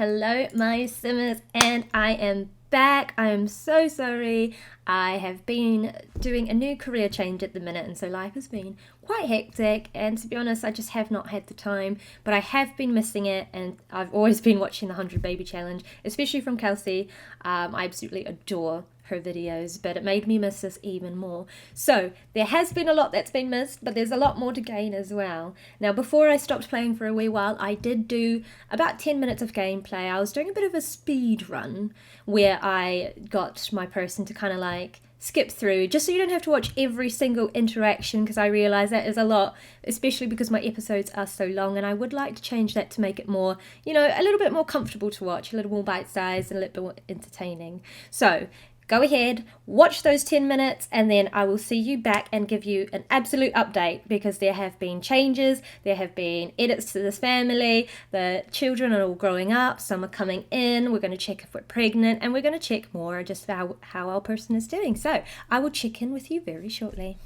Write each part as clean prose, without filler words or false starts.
Hello my simmers, and I am back. I am so sorry. I have been doing a new career change at the minute, and so life has been quite hectic, and to be honest I just have not had the time, but I have been missing it, and I've always been watching the 100 Baby Challenge, especially from Kelsey. I absolutely adore her videos, but it made me miss this even more. So there has been a lot that's been missed, but there's a lot more to gain as well. Now, before I stopped playing for a wee while, I did do about 10 minutes of gameplay. I was doing a bit of a speed run where I got my person to kind of like skip through, just so you don't have to watch every single interaction, because I realise that is a lot, especially because my episodes are so long, and I would like to change that to make it more, you know, a little bit more comfortable to watch, a little more bite-sized and a little bit more entertaining. So go ahead, watch those 10 minutes, and then I will see you back and give you an absolute update, because there have been changes, there have been edits to this family, the children are all growing up, some are coming in, we're going to check if we're pregnant, and we're going to check more just how our person is doing. So I will check in with you very shortly.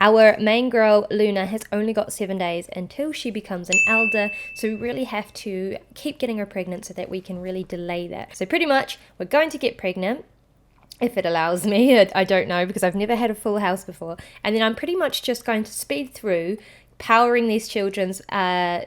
Our main girl, Luna, has only got 7 days until she becomes an elder, so we really have to keep getting her pregnant so that we can really delay that. So pretty much, we're going to get pregnant, if it allows me. I don't know, because I've never had a full house before. And then I'm pretty much just going to speed through powering these children's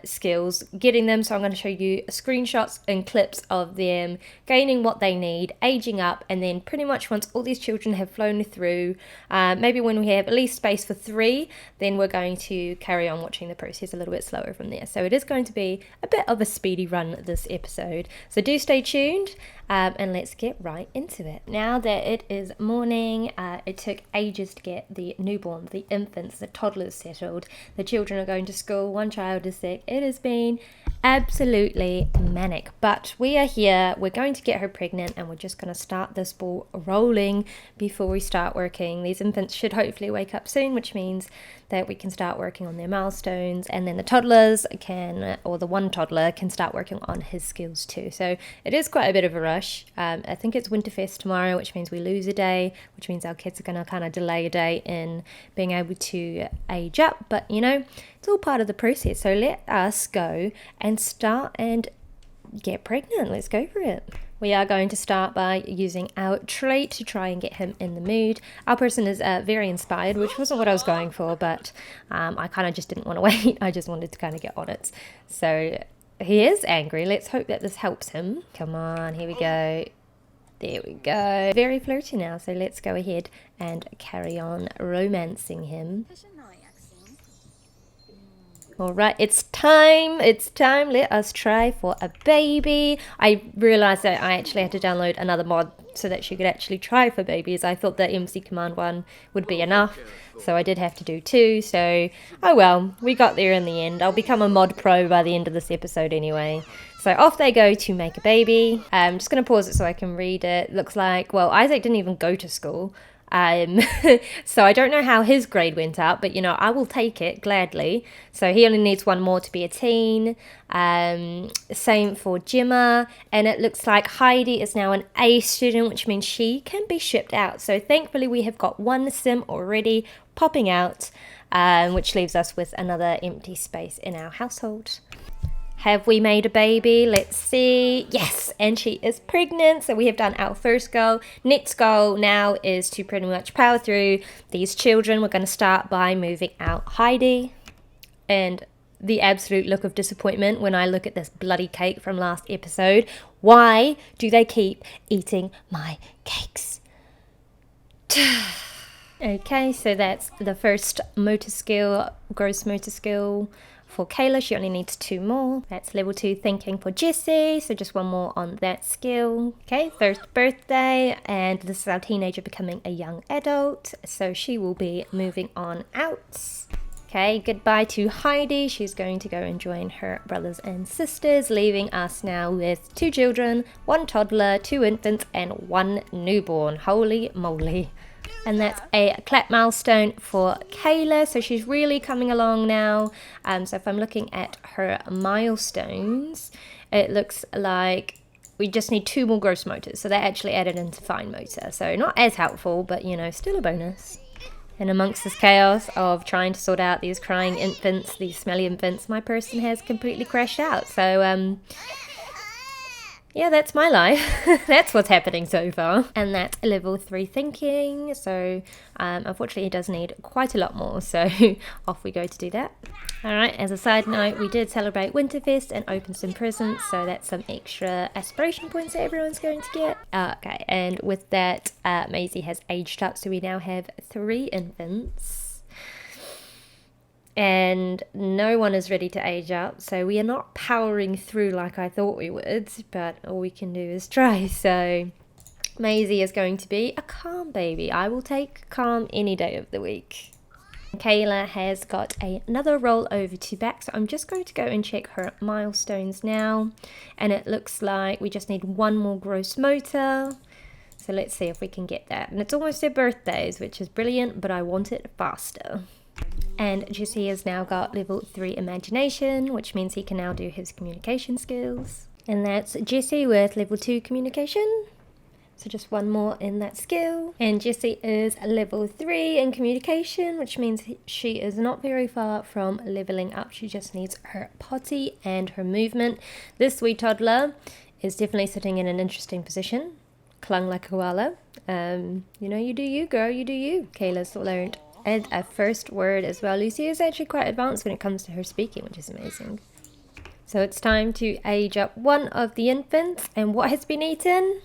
skills, getting them, so I'm going to show you screenshots and clips of them gaining what they need, aging up, and then pretty much once all these children have flown through, maybe when we have at least space for 3, then we're going to carry on watching the process a little bit slower from there. So it is going to be a bit of a speedy run this episode, so do stay tuned. And let's get right into it. Now that it is morning, it took ages to get the newborn, the infants, the toddlers settled. The children are going to school, one child is sick. It has been absolutely manic, but we are here, we're going to get her pregnant, and we're just going to start this ball rolling before we start working. These infants should hopefully wake up soon, which means that we can start working on their milestones, and then the toddlers can, or the one toddler can start working on his skills too. So it is quite a bit of a rush. I think it's Winterfest tomorrow, which means we lose a day, which means our kids are going to kind of delay a day in being able to age up, but you know, it's all part of the process. So let us go and start and get pregnant. Let's go for it. We are going to start by using our trait to try and get him in the mood. Our person is very inspired, which wasn't what I was going for, but I kind of just didn't want to wait. I just wanted to kind of get on it. So he is angry. Let's hope that this helps him. Come on, here we go. There we go. Very flirty now, so let's go ahead and carry on romancing him. Alright, it's time, let us try for a baby. I realised that I actually had to download another mod so that she could actually try for babies. I thought the MC command one would be enough, so I did have to do 2, so oh well, we got there in the end. I'll become a mod pro by the end of this episode anyway. So off they go to make a baby. I'm just going to pause it so I can read it. Looks like, well, Isaac didn't even go to school. So I don't know how his grade went up, but you know, I will take it gladly. So he only needs 1 more to be a teen. Same for Gemma, and it looks like Heidi is now an A student, which means she can be shipped out. So thankfully we have got 1 sim already popping out, which leaves us with another empty space in our household. Have we made a baby? Let's see. Yes, and she is pregnant. So we have done our first goal. Next goal now is to pretty much power through these children. We're going to start by moving out Heidi. And the absolute look of disappointment when I look at this bloody cake from last episode. Why do they keep eating my cakes? Okay, so that's the first motor skill, gross motor skill. For Kayla, she only needs 2 more. That's level 2 thinking for Jessie, so just 1 more on that skill. Okay, first birthday, and this is our teenager becoming a young adult, so she will be moving on out. Okay, goodbye to Heidi. She's going to go and join her brothers and sisters, leaving us now with 2 children, 1 toddler, 2 infants, and 1 newborn. Holy moly. And that's a clap milestone for Kayla, so she's really coming along now. So if I'm looking at her milestones, it looks like we just need 2 more gross motors, so that actually added into fine motor. So not as helpful, but you know, still a bonus. And amongst this chaos of trying to sort out these crying infants, these smelly infants, my person has completely crashed out. So, yeah, that's my life. That's what's happening so far. And that's level 3 thinking. So, unfortunately, he does need quite a lot more. So, off we go to do that. Alright, as a side note, we did celebrate Winterfest and open some presents. So, that's some extra aspiration points that everyone's going to get. Okay, and with that, Maisie has aged up. So, we now have 3 infants. And no one is ready to age up, so we are not powering through like I thought we would, but all we can do is try. So Maisie is going to be a calm baby. I will take calm any day of the week. Kayla has got another roll over to back, so I'm just going to go and check her milestones now, and it looks like we just need 1 more gross motor. So let's see if we can get that. And it's almost their birthdays, which is brilliant, but I want it faster. And Jesse has now got level 3 imagination, which means he can now do his communication skills. And that's Jesse with level 2 communication. So just 1 more in that skill. And Jessie is level 3 in communication, which means she is not very far from leveling up. She just needs her potty and her movement. This wee toddler is definitely sitting in an interesting position. Clung like a koala. You know, you do you, girl, you do you. Kayla's learned and a first word as well. Lucy is actually quite advanced when it comes to her speaking, which is amazing. So it's time to age up 1 of the infants. And what has been eaten?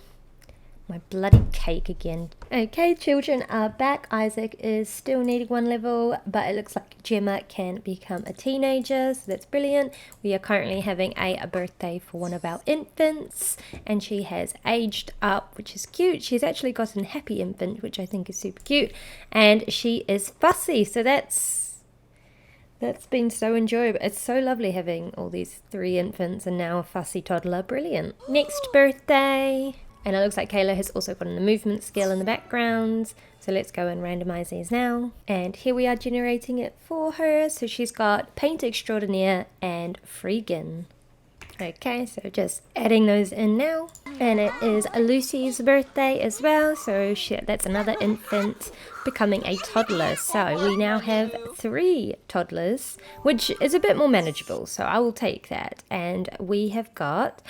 My bloody cake again. Okay, children are back. Isaac is still needing 1 level, but it looks like Gemma can become a teenager, so that's brilliant. We are currently having a birthday for 1 of our infants, and she has aged up, which is cute. She's actually got a happy infant, which I think is super cute, and she is fussy, so that's been so enjoyable. It's so lovely having all these 3 infants and now a fussy toddler. Brilliant. Next birthday. And it looks like Kayla has also got a movement skill in the background. So let's go and randomize these now. And here we are generating it for her. So she's got Paint Extraordinaire and Freegan. Okay, so just adding those in now. And it is Lucy's birthday as well. So that's another infant becoming a toddler. So we now have 3 toddlers, which is a bit more manageable. So I will take that. And we have got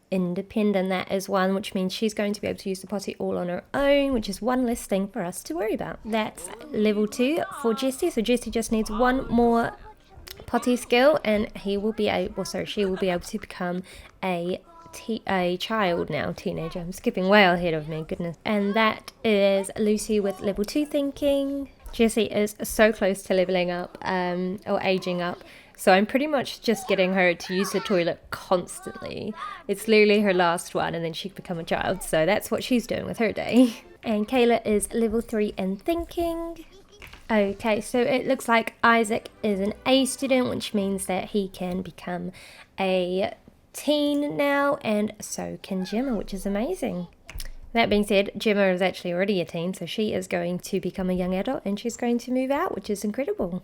independent, that is 1, which means she's going to be able to use the potty all on her own, which is 1 less thing for us to worry about. That's level 2 for Jessie. So Jessie just needs 1 more potty skill and she will be able to become a child now, teenager. I'm skipping way ahead of me, goodness. And that is Lucy with level 2 thinking. Jessie is so close to leveling up or aging up. So I'm pretty much just getting her to use the toilet constantly. It's literally her last one and then she can become a child. So that's what she's doing with her day. And Kayla is level 3 in thinking. Okay, so it looks like Isaac is an A student, which means that he can become a teen now, and so can Gemma, which is amazing. That being said, Gemma is actually already a teen, so she is going to become a young adult and she's going to move out, which is incredible.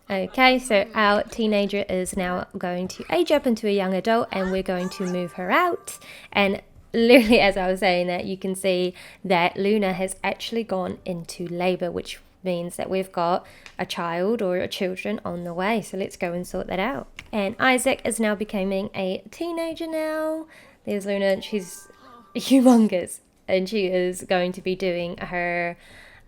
Okay, so our teenager is now going to age up into a young adult and we're going to move her out. And literally as I was saying that, you can see that Luna has actually gone into labour, which means that we've got a child or children on the way. So let's go and sort that out. And Isaac is now becoming a teenager now. There's Luna, she's humongous and she is going to be doing her,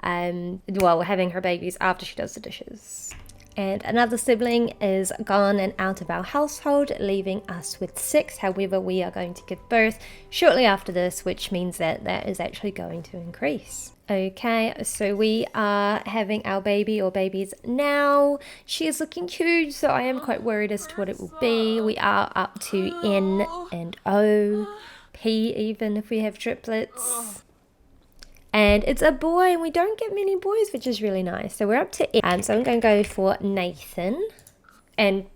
having her babies after she does the dishes. And another sibling is gone and out of our household, leaving us with 6. However, we are going to give birth shortly after this, which means that that is actually going to increase. Okay, so we are having our baby or babies now. She is looking huge, so I am quite worried as to what it will be. We are up to N and O, P even if we have triplets. And it's a boy, and we don't get many boys, which is really nice. So we're up to N. So I'm going to go for Nathan and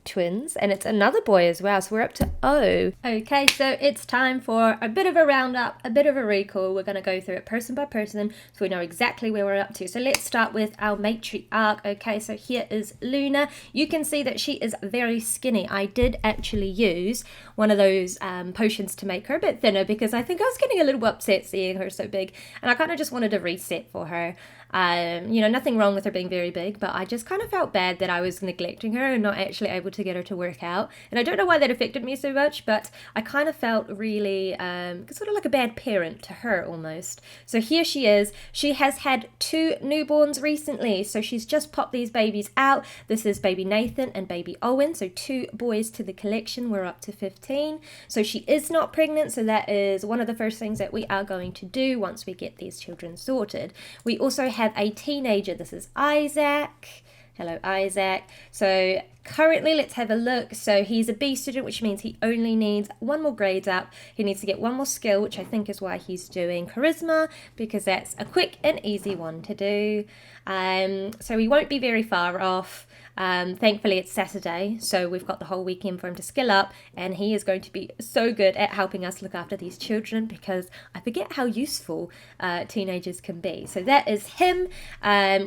twins, and it's another boy as well, so we're up to O. Okay, so it's time for a bit of a roundup, a bit of a recall. We're going to go through it person by person so we know exactly where we're up to. So let's start with our matriarch. Okay, so here is Luna. You can see that she is very skinny. I did actually use one of those potions to make her a bit thinner because I think I was getting a little upset seeing her so big, and I kind of just wanted a reset for her. You know, nothing wrong with her being very big, but I just kind of felt bad that I was neglecting her and not actually able to get her to work out. And I don't know why that affected me so much, but I kind of felt really sort of like a bad parent to her almost. So here she is. She has had 2 newborns recently, so she's just popped these babies out. This is baby Nathan and baby Owen, so 2 boys to the collection. We're up to 15. So she is not pregnant, so that is one of the first things that we are going to do once we get these children sorted. We also have a teenager. This is Isaac. Hello, Isaac. So currently, let's have a look. So he's a B student, which means he only needs 1 more grade up. He needs to get 1 more skill, which I think is why he's doing charisma, because that's a quick and easy one to do. So he won't be very far off. Thankfully it's Saturday, so we've got the whole weekend for him to skill up, and he is going to be so good at helping us look after these children, because I forget how useful teenagers can be. So that is him,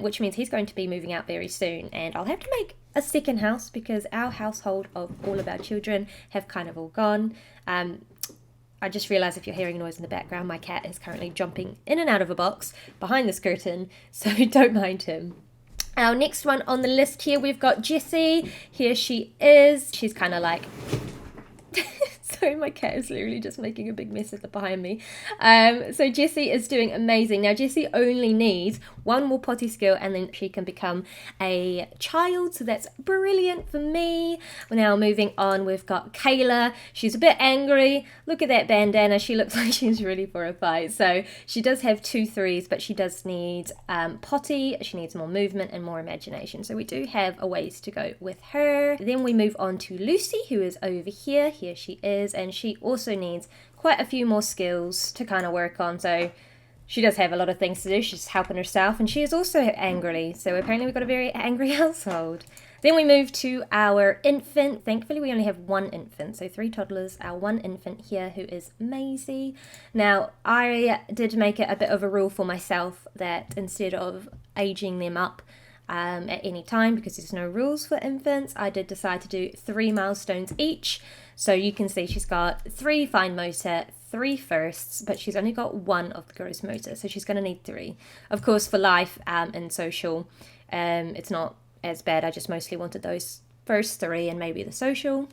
which means he's going to be moving out very soon, and I'll have to make a second house because our household of all of our children have kind of all gone. I just realised if you're hearing noise in the background, my cat is currently jumping in and out of a box behind this curtain, so don't mind him. Our next one on the list here, we've got Jessie. Here she is. She's kind of like... Sorry, my cat is literally just making a big mess of it behind me. So Jessie is doing amazing. Now, Jessie only needs 1 more potty skill and then she can become a child. So that's brilliant for me. Now, moving on, we've got Kayla. She's a bit angry. Look at that bandana. She looks like she's ready for a fight. So she does have 2 3s, but she does need potty. She needs more movement and more imagination. So we do have a ways to go with her. Then we move on to Lucy, who is over here. Here she is. And she also needs quite a few more skills to kind of work on. So she does have a lot of things to do. She's helping herself, and she is also angry. So apparently we've got a very angry household. Then we move to our infant. Thankfully, we only have 1 infant. So 3 toddlers, our 1 infant here, who is Maisie. Now, I did make it a bit of a rule for myself that instead of aging them up at any time, because there's no rules for infants, I did decide to do 3 milestones each. So you can see she's got 3 fine motor, 3 firsts, but she's only got 1 of the gross motor, so she's going to need 3. Of course, for life and social, it's not as bad. I just mostly wanted those first 3 and maybe the social.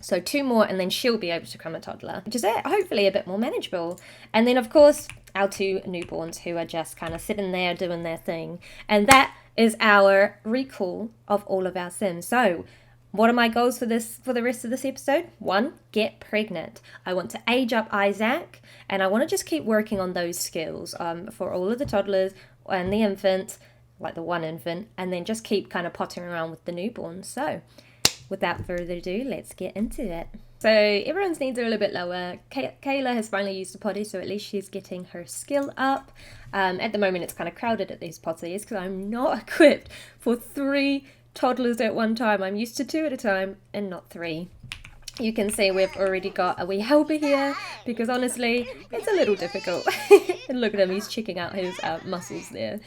So 2 more, and then she'll be able to become a toddler, which is hopefully a bit more manageable. And then, of course, our 2 newborns who are just kind of sitting there doing their thing. And that is our recall of all of our Sims. So what are my goals for the rest of this episode? 1, get pregnant. I want to age up Isaac, and I want to just keep working on those skills for all of the toddlers and the infants, like the 1 infant, and then just keep kind of pottering around with the newborns. So without further ado, let's get into it. So everyone's needs are a little bit lower. Kayla has finally used the potty, so at least she's getting her skill up. At the moment, it's kind of crowded at these potties because I'm not equipped for 3 toddlers at one time. I'm used to 2 at a time and not 3. You can see we've already got a wee helper here because honestly, it's a little difficult. And look at him, he's checking out his muscles there.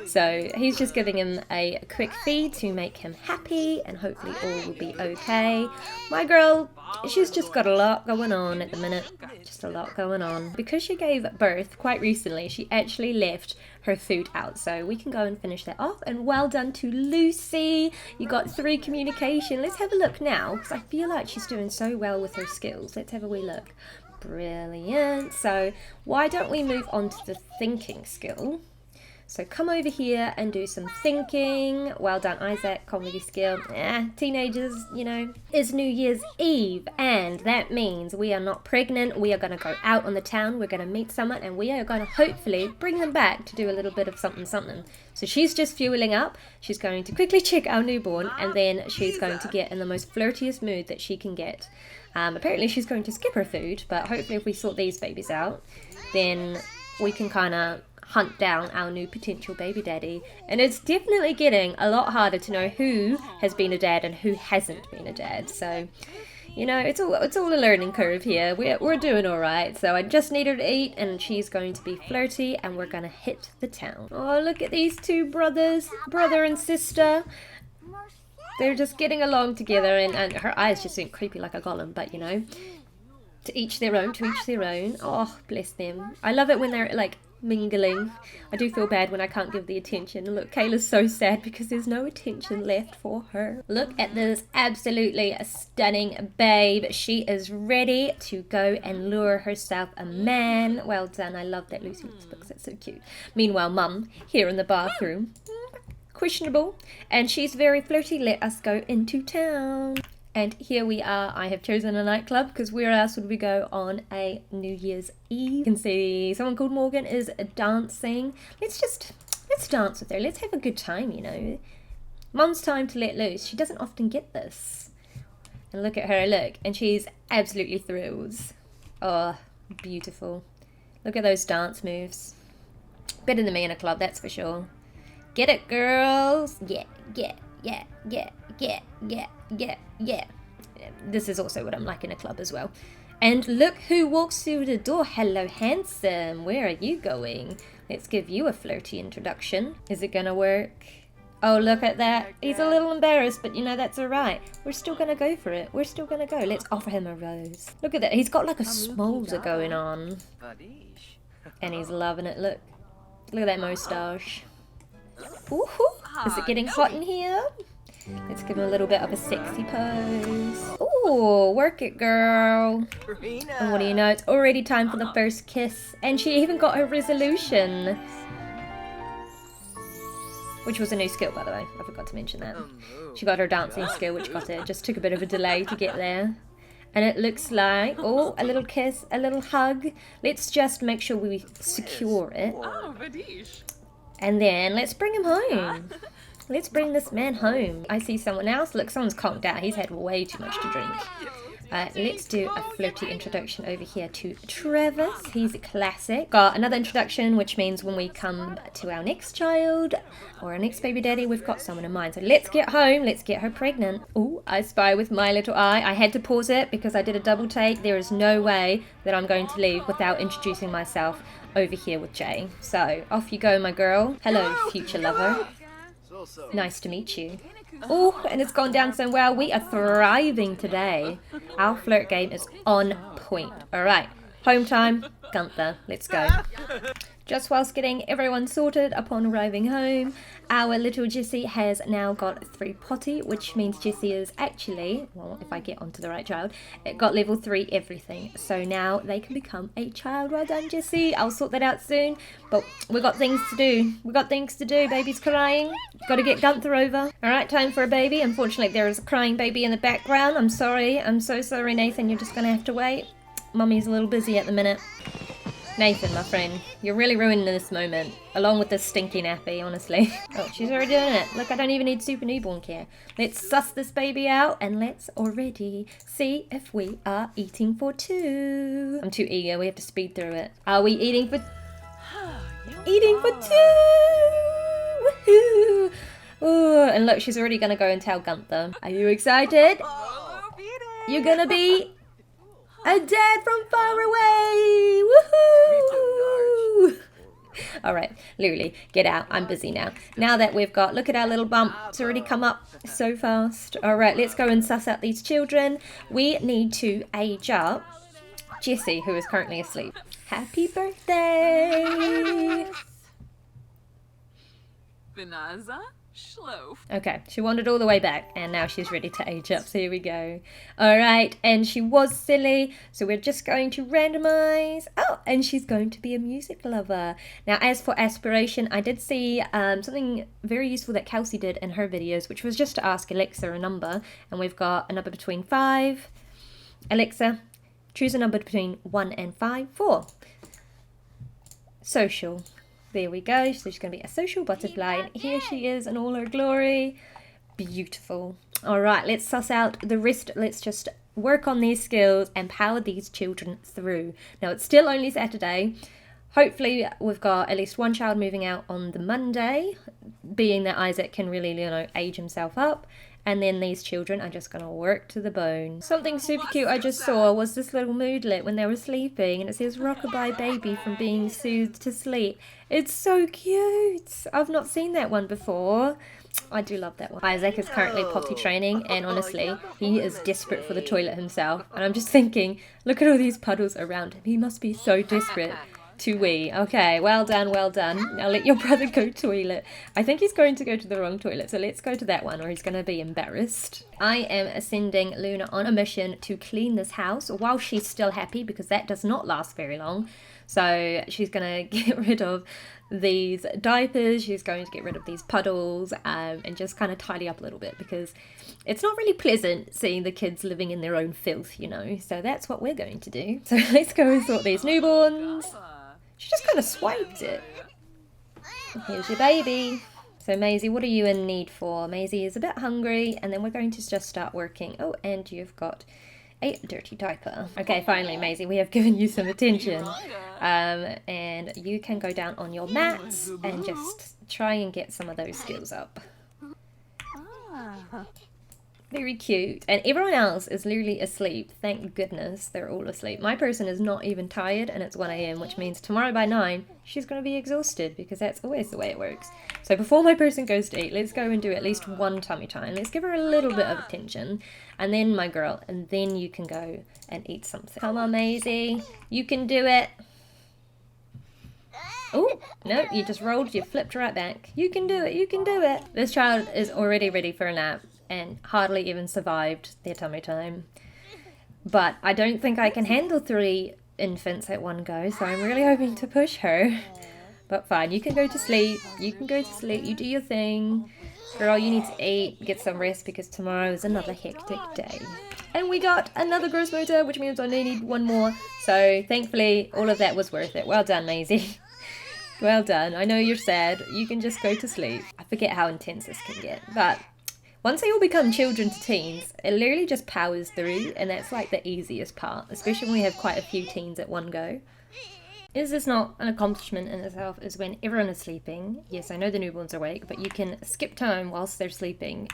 So he's just giving him a quick feed to make him happy, and hopefully all will be okay. My girl, she's just got a lot going on at the minute. Just a lot going on. Because she gave birth quite recently, she actually left her food out. So we can go and finish that off. And well done to Lucy. You got 3 communication. Let's have a look now, because I feel like she's doing so well with her skills. Let's have a wee look. Brilliant. So why don't we move on to the thinking skill? So come over here and do some thinking. Well done, Isaac. Comedy skill. Teenagers, you know. It's New Year's Eve, and that means we are not pregnant. We are going to go out on the town. We're going to meet someone, and we are going to hopefully bring them back to do a little bit of something. So she's just fueling up. She's going to quickly check our newborn, and then she's going to get in the most flirtiest mood that she can get. Apparently she's going to skip her food, but hopefully if we sort these babies out, then we can kind of hunt down our new potential baby daddy. And it's definitely getting a lot harder to know who has been a dad and who hasn't been a dad. So, you know, it's all a learning curve here. We're doing all right. So I just need her to eat, and she's going to be flirty, and we're going to hit the town. Oh, look at these 2 brothers, brother and sister. They're just getting along together, and her eyes just went creepy like a golem, but you know, to each their own, to each their own. Oh, bless them. I love it when they're like mingling. I do feel bad when I can't give the attention. Look, Kayla's so sad because there's no attention left for her. Look at this absolutely stunning babe. She is ready to go and lure herself a man. Well done. I love that Lucy Looks books. That's so cute. Meanwhile, Mum here in the bathroom. Questionable. And she's very flirty. Let us go into town. And here we are. I have chosen a nightclub because where else would we go on a New Year's Eve? You can see someone called Morgan is dancing. Let's dance with her. Let's have a good time, you know. Mum's time to let loose. She doesn't often get this. And look at her, look. And she's absolutely thrilled. Oh, beautiful. Look at those dance moves. Better than me in a club, that's for sure. Get it, girls. Yeah, yeah, yeah, yeah, yeah, yeah, yeah, yeah. This is also what I'm like in a club as well. And look who walks through the door. Hello, handsome. Where are you going? Let's give you a flirty introduction. Is it gonna work? Oh, look at that. He's a little embarrassed, but you know, that's all right. We're still gonna go for it. We're still gonna go. Let's offer him a rose. Look at that. He's got like a smolder going on. And he's loving it. Look. Look at that moustache. Ooh, is it getting hot in here? Let's give him a little bit of a sexy pose. Ooh, work it, girl. And what do you know? It's already time for the first kiss. And she even got her resolution. Which was a new skill, by the way. I forgot to mention that. She got her dancing skill, which got it. Just took a bit of a delay to get there. And it looks like, oh, a little kiss, a little hug. Let's just make sure we secure it. And then let's bring him home. Let's bring this man home. I see someone else. Look, someone's conked out. He's had way too much to drink. Let's do a flirty introduction over here to Travis. He's a classic. Got another introduction, which means when we come to our next child or our next baby daddy, we've got someone in mind. So let's get home. Let's get her pregnant. Oh, I spy with my little eye. I had to pause it because I did a double take. There is no way that I'm going to leave without introducing myself over here with Jay. So off you go, my girl. Hello, future lover. Nice to meet you. Oh, and it's gone down so well. We are thriving today. Our flirt game is on point. All right, home time. Gunther, let's go. Just whilst getting everyone sorted upon arriving home, our little Jessie has now got 3 potty, which means Jessie is actually, well, if I get onto the right child, it got level 3 everything. So now they can become a child. Well done, Jessie. I'll sort that out soon. But we've got things to do. We've got things to do. Baby's crying. Got to get Gunther over. All right, time for a baby. Unfortunately, there is a crying baby in the background. I'm sorry. I'm so sorry, Nathan. You're just going to have to wait. Mummy's a little busy at the minute. Nathan, my friend, you're really ruining this moment, along with this stinky nappy, honestly. Oh, she's already doing it. Look, I don't even need super newborn care. Let's suss this baby out, and let's already see if we are eating for 2. I'm too eager. We have to speed through it. Are we eating for... Eating for 2! Woohoo! Ooh, and look, she's already going to go and tell Gunther. Are you excited? You're going to be... a dad from far away! Woohoo! Alright, Luli, get out. I'm busy now. Now that we've got, look at our little bump. It's already come up so fast. Alright, let's go and suss out these children. We need to age up Jessie, who is currently asleep. Happy birthday! Okay, she wandered all the way back and now she's ready to age up, so here we go. Alright, and she was silly, so we're just going to randomize. Oh, and she's going to be a music lover. Now, as for aspiration, I did see something very useful that Kelsey did in her videos, which was just to ask Alexa a number, and we've got a number between 5. Alexa, choose a number between 1 and 5. 4. Social. There we go. So she's going to be a social butterfly. And here she is in all her glory. Beautiful. All right, let's suss out the rest. Let's just work on these skills and power these children through. Now, it's still only Saturday. Hopefully, we've got at least one child moving out on the Monday, being that Isaac can really, age himself up. And then these children are just going to work to the bone. Something super cute I just saw was this little moodlet when they were sleeping. And it says, rockabye baby from being soothed to sleep. It's so cute. I've not seen that one before. I do love that one. Isaac is currently potty training. And honestly, he is desperate for the toilet himself. And I'm just thinking, look at all these puddles around him. He must be so desperate To wee. Okay, well done, well done. Now let your brother go toilet. I think he's going to go to the wrong toilet, so let's go to that one or he's going to be embarrassed. I am sending Luna on a mission to clean this house while she's still happy, because that does not last very long. So she's going to get rid of these diapers, she's going to get rid of these puddles, and just kind of tidy up a little bit, because it's not really pleasant seeing the kids living in their own filth, you know. So that's what we're going to do. So let's go and sort these newborns. She just kind of swiped it. Here's your baby. So Maisie, what are you in need for? Maisie is a bit hungry, and then we're going to just start working. Oh, and you've got a dirty diaper. Okay, finally, Maisie, we have given you some attention. And you can go down on your mats and just try and get some of those skills up. Very cute. And everyone else is literally asleep. Thank goodness they're all asleep. My person is not even tired, and it's 1 a.m, which means tomorrow by 9, she's going to be exhausted, because that's always the way it works. So before my person goes to eat, let's go and do at least one tummy time. Let's give her a little bit of attention. And then my girl, and then you can go and eat something. Come on, Maisie. You can do it. Oh, no, you just rolled, you flipped right back. You can do it, you can do it. This child is already ready for a nap and hardly even survived their tummy time. But I don't think I can handle 3 infants at one go, so I'm really hoping to push her. But fine, you can go to sleep, you can go to sleep, you do your thing. Girl, you need to eat, get some rest, because tomorrow is another hectic day. And we got another gross motor, which means I only need 1 more. So thankfully, all of that was worth it. Well done, Maisie. Well done. I know you're sad. You can just go to sleep. I forget how intense this can get. But once they all become children to teens, it literally just powers through. And that's like the easiest part, especially when we have quite a few teens at one go. Is this not an accomplishment in itself? Is when everyone is sleeping. Yes, I know the newborns are awake, but you can skip time whilst they're sleeping.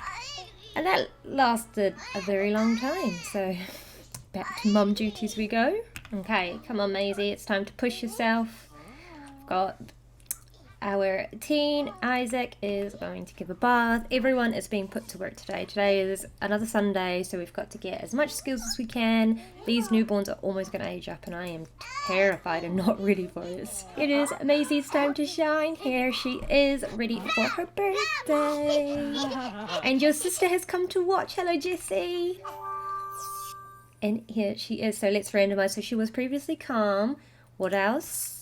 And that lasted a very long time. So back to mum duties we go. Okay, come on, Maisie. It's time to push yourself. Got our teen Isaac is going to give a bath. Everyone is being put to work today. Today is another Sunday, so we've got to get as much skills as we can. These newborns are almost going to age up, and I am terrified and not ready for this. It is Maisie's time to shine. Here she is, ready for her birthday. And your sister has come to watch. Hello, Jessie. And here she is. So let's randomize. So she was previously calm. What else?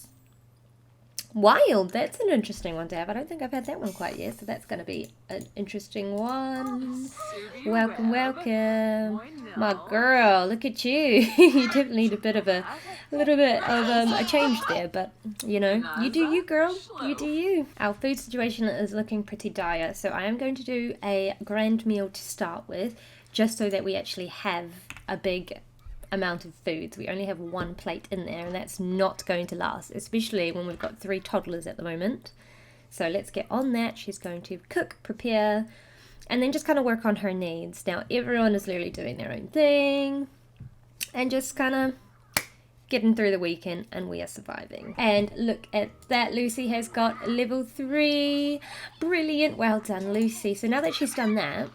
Wild, that's an interesting one to have. I don't think I've had that one quite yet, so that's going to be an interesting one. Welcome, welcome. My girl, look at you. You definitely need a little bit of a change there, but you know, you do you, girl. You do you. Our food situation is looking pretty dire, so I am going to do a grand meal to start with, just so that we actually have a big amount of foods. We only have 1 plate in there, and that's not going to last, especially when we've got 3 toddlers at the moment. So let's get on that. She's going to cook, prepare, and then just kind of work on her needs. Now everyone is literally doing their own thing and just kind of getting through the weekend, and we are surviving. And look at that, Lucy has got level 3. Brilliant, well done, Lucy. So now that she's done that,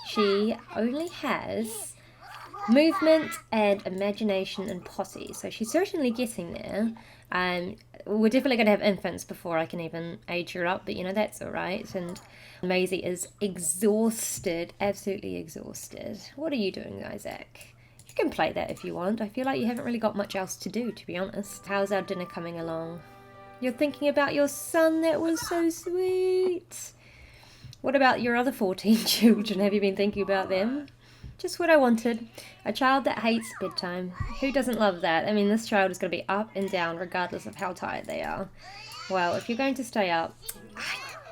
she only has movement and imagination and potty, so she's certainly getting there. We're definitely going to have infants before I can even age her up, but you know, that's alright. And Maisie is exhausted, absolutely exhausted. What are you doing, Isaac? You can play that if you want. I feel like you haven't really got much else to do, to be honest. How's our dinner coming along? You're thinking about your son? That was so sweet. What about your other 14 children? Have you been thinking about them? Just what I wanted. A child that hates bedtime. Who doesn't love that? I mean, this child is going to be up and down regardless of how tired they are. Well, if you're going to stay up,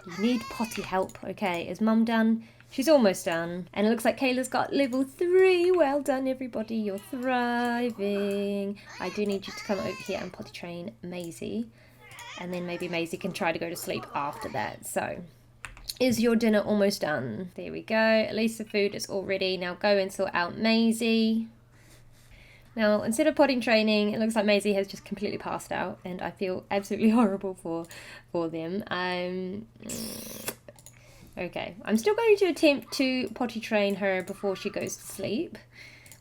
you need potty help. Okay, is mum done? She's almost done. And it looks like Kayla's got level 3. Well done, everybody. You're thriving. I do need you to come over here and potty train Maisie. And then maybe Maisie can try to go to sleep after that. So, is your dinner almost done? There we go. At least the food is all ready. Now go and sort out Maisie. Now, instead of potty training, it looks like Maisie has just completely passed out, and I feel absolutely horrible for them. Okay, I'm still going to attempt to potty train her before she goes to sleep,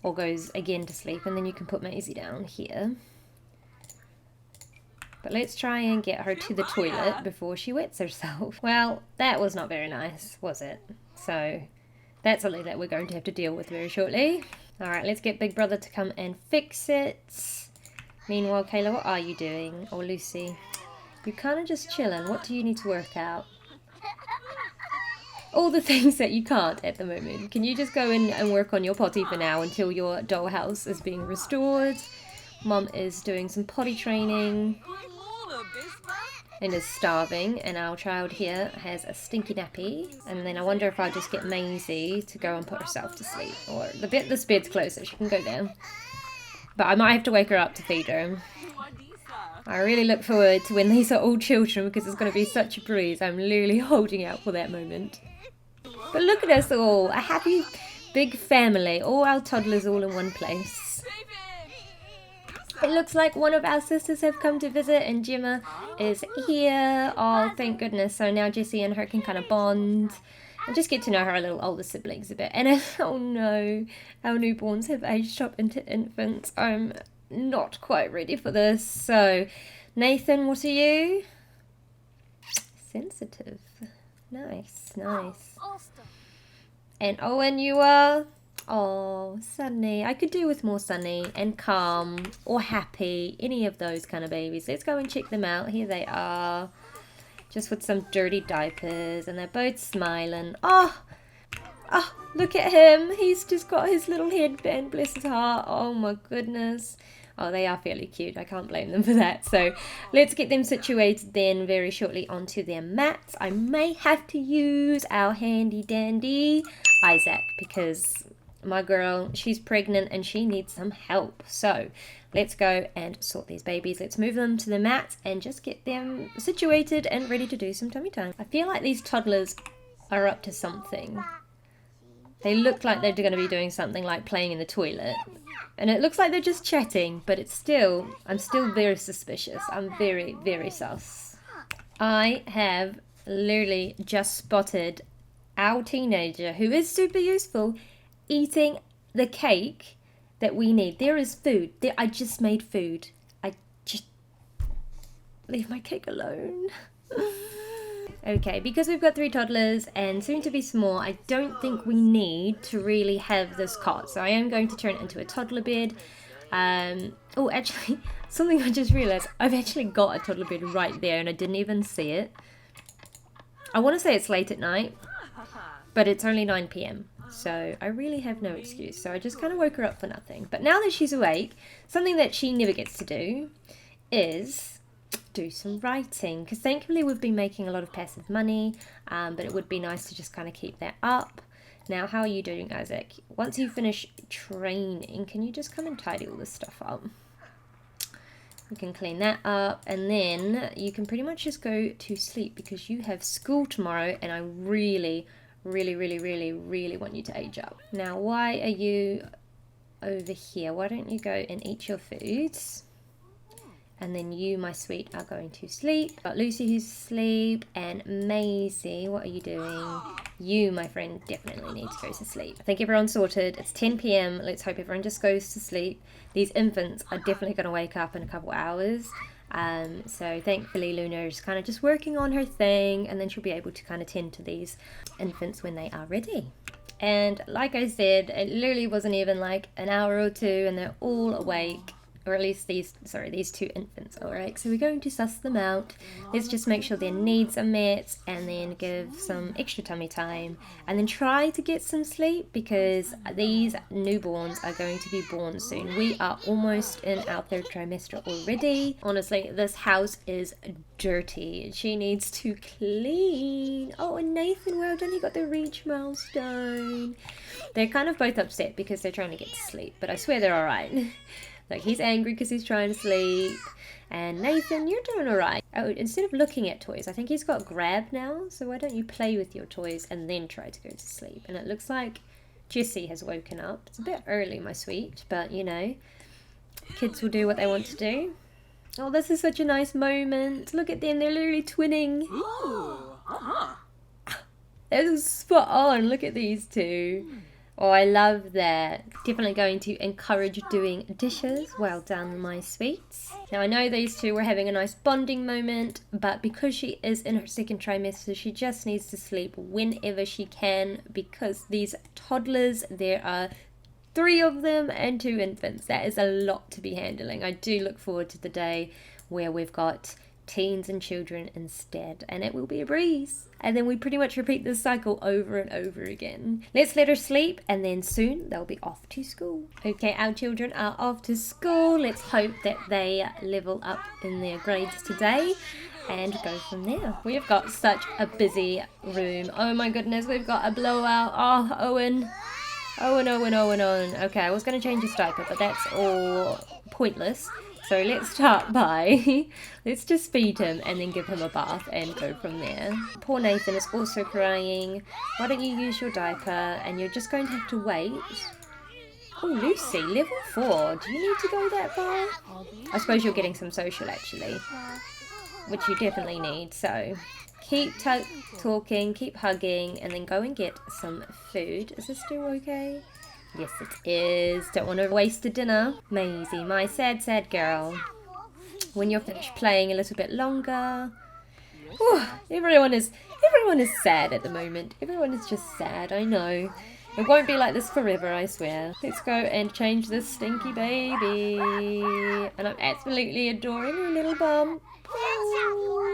or goes again to sleep, and then you can put Maisie down here. But let's try and get her to the toilet before she wets herself. Well, that was not very nice, was it? So that's something that we're going to have to deal with very shortly. Alright, let's get Big Brother to come and fix it. Meanwhile, Kayla, what are you doing? Or Lucy? You're kind of just chilling. What do you need to work out? All the things that you can't at the moment. Can you just go in and work on your potty for now until your dollhouse is being restored? Mum is doing some potty training and is starving, and our child here has a stinky nappy. And then I wonder if I'll just get Maisie to go and put herself to sleep. Or this bed's closer, she can go there. But I might have to wake her up to feed her. I really look forward to when these are all children because it's going to be such a breeze. I'm literally holding out for that moment. But look at us all, a happy big family, all our toddlers all in one place. It looks like one of our sisters have come to visit and Gemma is here. Oh, thank goodness. So now Jessie and her can kind of bond and just get to know her little older siblings a bit. And oh no, our newborns have aged up into infants. I'm not quite ready for this. So Nathan, what are you? Sensitive. Nice, nice. And Owen, you are? Oh, Sunny. I could do with more Sunny and calm or happy. Any of those kind of babies. Let's go and check them out. Here they are. Just with some dirty diapers. And they're both smiling. Oh, look at him. He's just got his little headband. Bless his heart. Oh my goodness. Oh, they are fairly cute. I can't blame them for that. So let's get them situated then very shortly onto their mats. I may have to use our handy dandy Isaac because my girl, she's pregnant and she needs some help. So let's go and sort these babies. Let's move them to the mats and just get them situated and ready to do some tummy time. I feel like these toddlers are up to something. They look like they're going to be doing something like playing in the toilet. And it looks like they're just chatting, but I'm still very suspicious. I'm very, very sus. I have literally just spotted our teenager, who is super useful, eating the cake that we need. There is food. I just made food. I just... Leave my cake alone. Okay, because we've got 3 toddlers and soon to be some more, I don't think we need to really have this cot. So I am going to turn it into a toddler bed. Oh, actually, something I just realised. I've actually got a toddler bed right there and I didn't even see it. I want to say it's late at night, but it's only 9 p.m. So I really have no excuse. So I just kind of woke her up for nothing. But now that she's awake, something that she never gets to do is do some writing, because thankfully we've been making a lot of passive money, but it would be nice to just kind of keep that up. Now, how are you doing, Isaac? Once you finish training, can you just come and tidy all this stuff up? We can clean that up, and then you can pretty much just go to sleep because you have school tomorrow, and I really, really, really, really, really want you to age up. Now, why are you over here? Why don't you go and eat your foods? And then you, my sweet, are going to sleep. Got Lucy who's asleep. And Maisie, what are you doing? You, my friend, definitely need to go to sleep. I think everyone's sorted. It's 10 p.m. Let's hope everyone just goes to sleep. These infants are definitely going to wake up in a couple hours. So thankfully Luna is kind of just working on her thing. And then she'll be able to kind of tend to these infants when they are ready. And like I said, it literally wasn't even like an hour or two and they're all awake. Or at least these 2 infants, alright? So we're going to suss them out. Let's just make sure their needs are met and then give some extra tummy time and then try to get some sleep because these newborns are going to be born soon. We are almost in our 3rd trimester already. Honestly, this house is dirty. She needs to clean. Oh, and Nathan, well done, he got the reach milestone. They're kind of both upset because they're trying to get to sleep, but I swear they're alright. Like, he's angry because he's trying to sleep. And Nathan, you're doing alright. Oh, instead of looking at toys, I think he's got grab now. So why don't you play with your toys and then try to go to sleep? And it looks like Jessie has woken up. It's a bit early, my sweet. But, you know, kids will do what they want to do. Oh, this is such a nice moment. Look at them. They're literally twinning. Ooh, They're spot on. Look at these 2. Oh, I love that. Definitely going to encourage doing dishes. Well done, my sweets. Now, I know these two were having a nice bonding moment, but because she is in her second trimester, she just needs to sleep whenever she can, because these toddlers, there are 3 of them and 2 infants. That is a lot to be handling. I do look forward to the day where we've got teens and children instead, and it will be a breeze. And then we pretty much repeat this cycle over and over again. Let's let her sleep, and then soon they'll be off to school. Okay, our children are off to school. Let's hope that they level up in their grades today and go from there. We've got such a busy room. Oh my goodness, we've got a blowout. Oh, Owen. Okay, I was going to change his diaper, but that's all pointless. So let's start by, let's just feed him and then give him a bath and go from there. Poor Nathan is also crying. Why don't you use your diaper, and you're just going to have to wait. Oh, Lucy, level 4. Do you need to go that far? I suppose you're getting some social actually, which you definitely need. So keep talking, keep hugging, and then go and get some food. Is this still okay? Yes, it is. Don't want to waste a dinner. Maisie, my sad, sad girl. When you're finished playing a little bit longer. Whew, everyone is sad at the moment. Everyone is just sad, I know. It won't be like this forever, I swear. Let's go and change this stinky baby. And I'm absolutely adoring her little bum.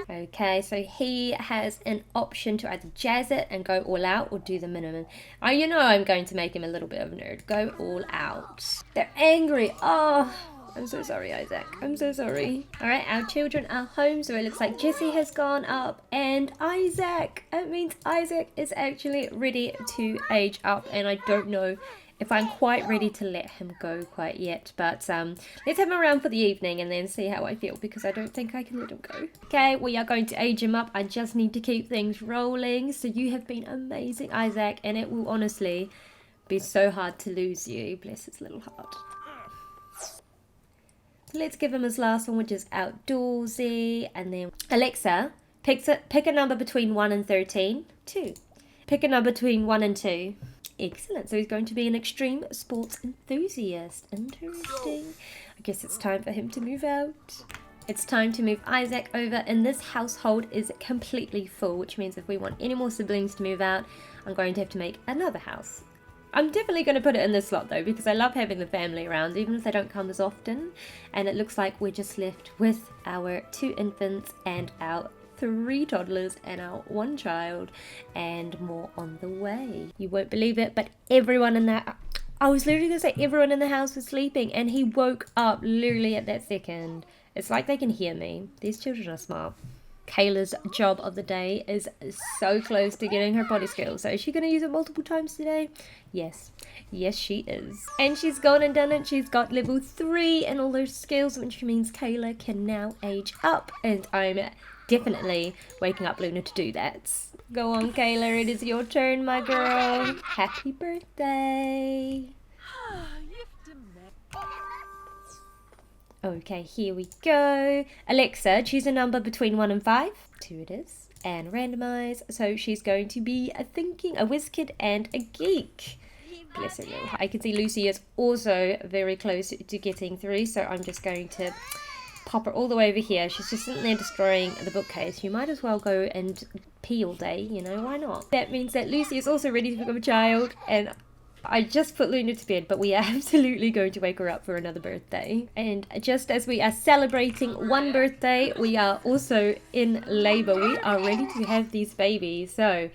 Okay, so he has an option to either jazz it and go all out or do the minimum. Oh, you know I'm going to make him a little bit of a nerd. Go all out. They're angry. Oh, I'm so sorry, Isaac. I'm so sorry. All right, our children are home, so it looks like Jessie has gone up and Isaac. It means Isaac is actually ready to age up, and I don't know if I'm quite ready to let him go quite yet, but let's have him around for the evening and then see how I feel, because I don't think I can let him go. Okay, we are going to age him up. I just need to keep things rolling. So you have been amazing, Isaac, and it will honestly be so hard to lose you. Bless his little heart. So let's give him his last one, which is outdoorsy, and then Alexa, pick a number between 1 and 13. 2. Pick a number between 1 and 2. Excellent. So he's going to be an extreme sports enthusiast. Interesting. I guess it's time for him to move out. It's time to move Isaac over, and this household is completely full, which means if we want any more siblings to move out, I'm going to have to make another house. I'm definitely going to put it in this slot though, because I love having the family around, even if they don't come as often. And it looks like we're just left with our 2 infants and our 3 toddlers and our 1 child, and more on the way. You won't believe it, but everyone in that, I was literally going to say everyone in the house was sleeping, and he woke up literally at that second. It's like they can hear me. These children are smart. Kayla's job of the day is so close to getting her potty skills. So is she going to use it multiple times today? Yes. Yes, she is. And she's gone and done it. She's got level 3 and all those skills, which means Kayla can now age up. And I'm definitely waking up Luna to do that. Go on, Kayla. It is your turn, my girl. Happy birthday. Okay, here we go. Alexa, choose a number between 1 and 5. 2 it is. And randomize. So she's going to be a whiz kid and a geek. Bless her little heart. I can see Lucy is also very close to getting 3. So I'm just going to pop her all the way over here. She's just sitting there destroying the bookcase. You might as well go and pee all day, you know, why not? That means that Lucy is also ready to become a child, and I just put Luna to bed, but we are absolutely going to wake her up for another birthday. And just as we are celebrating 1 birthday, we are also in labor. We are ready to have these babies. So,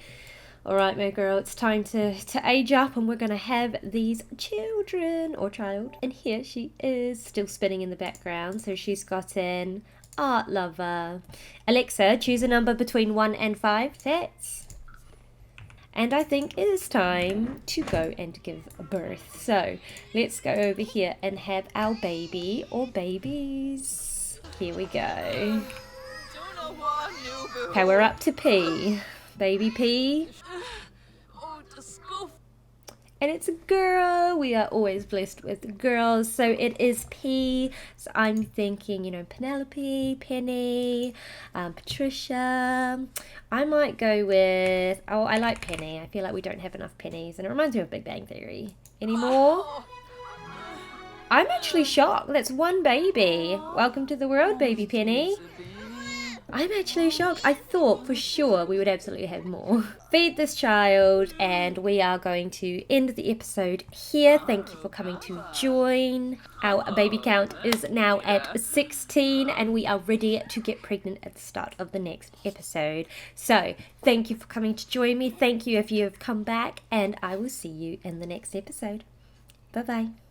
alright, my girl, it's time to age up, and we're going to have these children, or child. And here she is, still spinning in the background. So she's got an art lover. Alexa, choose a number between 1 and 5. That's... And I think it is time to go and give birth. So let's go over here and have our baby or babies. Here we go. Okay, we're up to P. Baby P. And it's a girl. We are always blessed with girls. So it is P. So I'm thinking, Penelope, Penny, Patricia. I might go with, I like Penny. I feel like we don't have enough pennies. And it reminds me of Big Bang Theory. Any more? I'm actually shocked. That's one baby. Welcome to the world, baby Penny. I'm actually shocked. I thought for sure we would absolutely have more. Feed this child, and we are going to end the episode here. Thank you for coming to join. Our baby count is now at 16, and we are ready to get pregnant at the start of the next episode. So, thank you for coming to join me. Thank you if you have come back, and I will see you in the next episode. Bye-bye.